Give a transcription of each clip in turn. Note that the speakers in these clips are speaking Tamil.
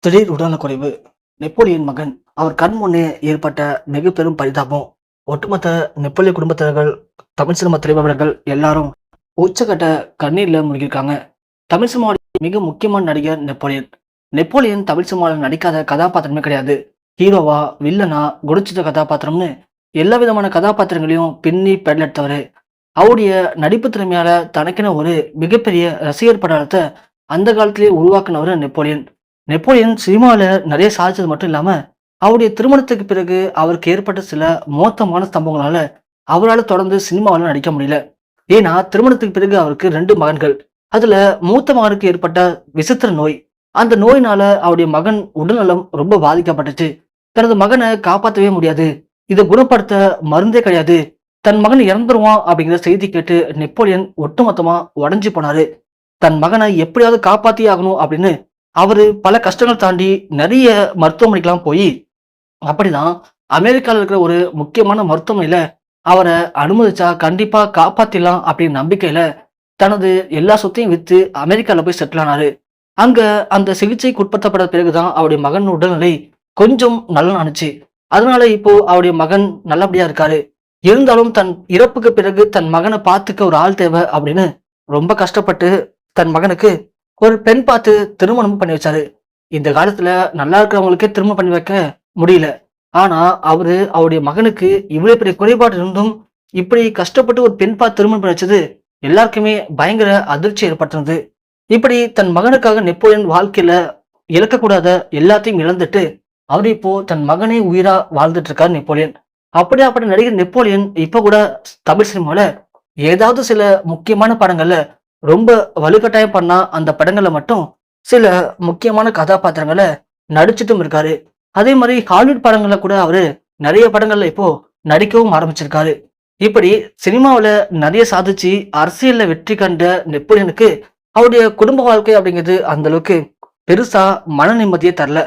திடீர் உடல்நலக்குறைவு. நெப்போலியன் மகன். அவர் கண் முன்னே ஏற்பட்ட மிக பெரும் பரிதாபம். ஒட்டுமொத்த நெப்போலியன் குடும்பத்தினர்கள், தமிழ் சினிமா திரைப்படங்கள் எல்லாரும் உச்சக்கட்ட கண்ணீர்ல மூழ்கியிருக்காங்க. தமிழ் சினிமாவுடைய மிக முக்கியமான நடிகர் நெப்போலியன். நெப்போலியன் தமிழ் சினிமாவில் நடிக்காத கதாபாத்திரமே கிடையாது. ஹீரோவா, வில்லனா, குணச்சித்திர கதாபாத்திரம்னு எல்லா விதமான கதாபாத்திரங்களையும் பின்னி பெடலெடுத்தவரு. அவருடைய நடிப்பு திறமையால தனக்கென ஒரு மிகப்பெரிய ரசிகர் பட்டாளத்தை அந்த காலத்திலேயே உருவாக்குனவர் நெப்போலியன். நெப்போலியன் சினிமாவில் நிறைய சாதிச்சது மட்டும் இல்லாம, அவருடைய திருமணத்துக்கு பிறகு அவருக்கு ஏற்பட்ட சில மோசமான சம்பவங்களால அவரால் தொடர்ந்து சினிமாவில் நடிக்க முடியல. ஏன்னா திருமணத்துக்கு பிறகு அவருக்கு 2 மகன்கள். அதுல மூத்த மகனுக்கு ஏற்பட்ட விசித்திர நோய். அந்த நோயினால அவருடைய மகன் உடல்நலம் ரொம்ப பாதிக்கப்பட்டுச்சு. தனது மகனை காப்பாற்றவே முடியாது, இதை குணப்படுத்த மருந்தே கிடையாது, தன் மகன் இறந்துருவான் அப்படிங்கிற செய்தி கேட்டு நெப்போலியன் ஒட்டுமொத்தமா உடைஞ்சு போனாரு. தன் மகனை எப்படியாவது காப்பாத்தி ஆகணும் அப்படின்னு அவரு பல கஷ்டங்கள் தாண்டி நிறைய மருத்துவமனைக்கெல்லாம் போய், அப்படிதான் அமெரிக்கால இருக்கிற ஒரு முக்கியமான மருத்துவமனையில அவரை அனுமதிச்சா கண்டிப்பா காப்பாத்திடலாம் அப்படின்னு நம்பிக்கையில தனது எல்லா சொத்தையும் வித்து அமெரிக்கால போய் செட்டில் ஆனாரு. அங்க அந்த சிகிச்சைக்கு உட்படுத்தப்பட்ட பிறகுதான் அவருடைய மகன் உடல்நிலை கொஞ்சம் நல்லா ஆனுச்சு. அதனால இப்போ அவருடைய மகன் நல்லபடியா இருக்காரு. இருந்தாலும் தன் இறப்புக்கு பிறகு தன் மகனை பார்த்துக்க ஒரு ஆள் தேவை அப்படின்னு ரொம்ப கஷ்டப்பட்டு தன் மகனுக்கு ஒரு பெண் பார்த்து திருமணமும் பண்ணி வச்சாரு. இந்த காலத்துல நல்லா இருக்கிறவங்களுக்கே திருமணம் பண்ணி வைக்க முடியல. ஆனா அவருடைய மகனுக்கு இவ்வளவு பெரிய குறைபாடு இருந்தும் இப்படி கஷ்டப்பட்டு ஒரு பெண் பார்த்து திருமணம் பண்ணி வச்சது எல்லாருக்குமே பயங்கர அதிர்ச்சி ஏற்படுத்தினது. இப்படி தன் மகனுக்காக நெப்போலியன் வாழ்க்கையில இழக்கக்கூடாத எல்லாத்தையும் இழந்துட்டு அவர் இப்போ தன் மகனே உயிரா வாழ்ந்துட்டு இருக்காரு நெப்போலியன். அப்படியாப்பட்ட நடிகர் நெப்போலியன் இப்ப கூட தமிழ் சினிமால ஏதாவது சில முக்கியமான படங்கள்ல ரொம்ப வலுக்கட்டாயம் பண்ணா அந்த படங்கள்ல மட்டும் சில முக்கியமான கதாபாத்திரங்களை நடிச்சிட்டும் இருக்காரு. அதே மாதிரி ஹாலிவுட் படங்கள்ல கூட அவரு நிறைய படங்கள்ல இப்போ நடிக்கவும் ஆரம்பிச்சிருக்காரு. இப்படி சினிமாவில நிறைய சாதிச்சு அரசியல்ல வெற்றி கண்ட நெப்போலியனுக்கு அவருடைய குடும்ப வாழ்க்கை அப்படிங்கிறது அந்த அளவுக்கு பெருசா மன நிம்மதியே தரல.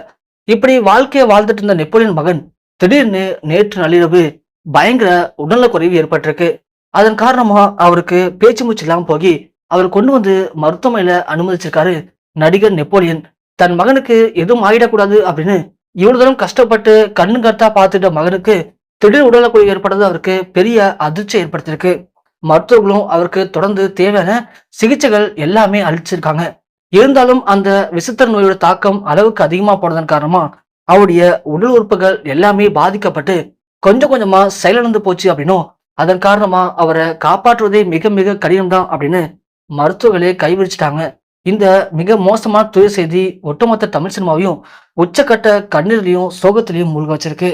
இப்படி வாழ்க்கையை வாழ்ந்துட்டு இருந்த நெப்போலியன் மகன் திடீர்னு நேற்று நள்ளிரவு பயங்கர உடல்நலக்குறைவு ஏற்பட்டிருக்கு. அதன் காரணமா அவருக்கு பேச்சு மூச்சு இல்லாம போகி அவர் கொண்டு வந்து மருத்துவமனையில அனுமதிச்சிருக்காரு நடிகர் நெப்போலியன். தன் மகனுக்கு எதுவும் ஆயிடக்கூடாது அப்படின்னு இவ்வளவு தூரம் கஷ்டப்பட்டு கண்ணு கருத்தா பார்த்துட்ட மகனுக்கு திடீர் உடல்நலக்குறைவு ஏற்பட்டது அவருக்கு பெரிய அதிர்ச்சி ஏற்படுத்தியிருக்கு. மருத்துவர்களும் அவருக்கு தொடர்ந்து தேவையான சிகிச்சைகள் எல்லாமே அளிச்சிருக்காங்க. இருந்தாலும் அந்த விசித்திர நோயோட தாக்கம் அளவுக்கு அதிகமா போனதன் காரணமா அவருடைய உடல் உறுப்புகள் எல்லாமே பாதிக்கப்பட்டு கொஞ்சம் கொஞ்சமா செயலிழந்து போச்சு அப்படின்னும், அதன் காரணமா அவரை காப்பாற்றுவதே மிக மிக கடினம் தான் அப்படின்னு மருத்துவர்களே கைவிரிச்சிட்டாங்க. இந்த மிக மோசமான துயர் செய்தி ஒட்டுமொத்த தமிழ் சினிமாவையும் உச்சக்கட்ட கண்ணீர்லயும் சோகத்திலையும் மூழ்க வச்சிருக்கு.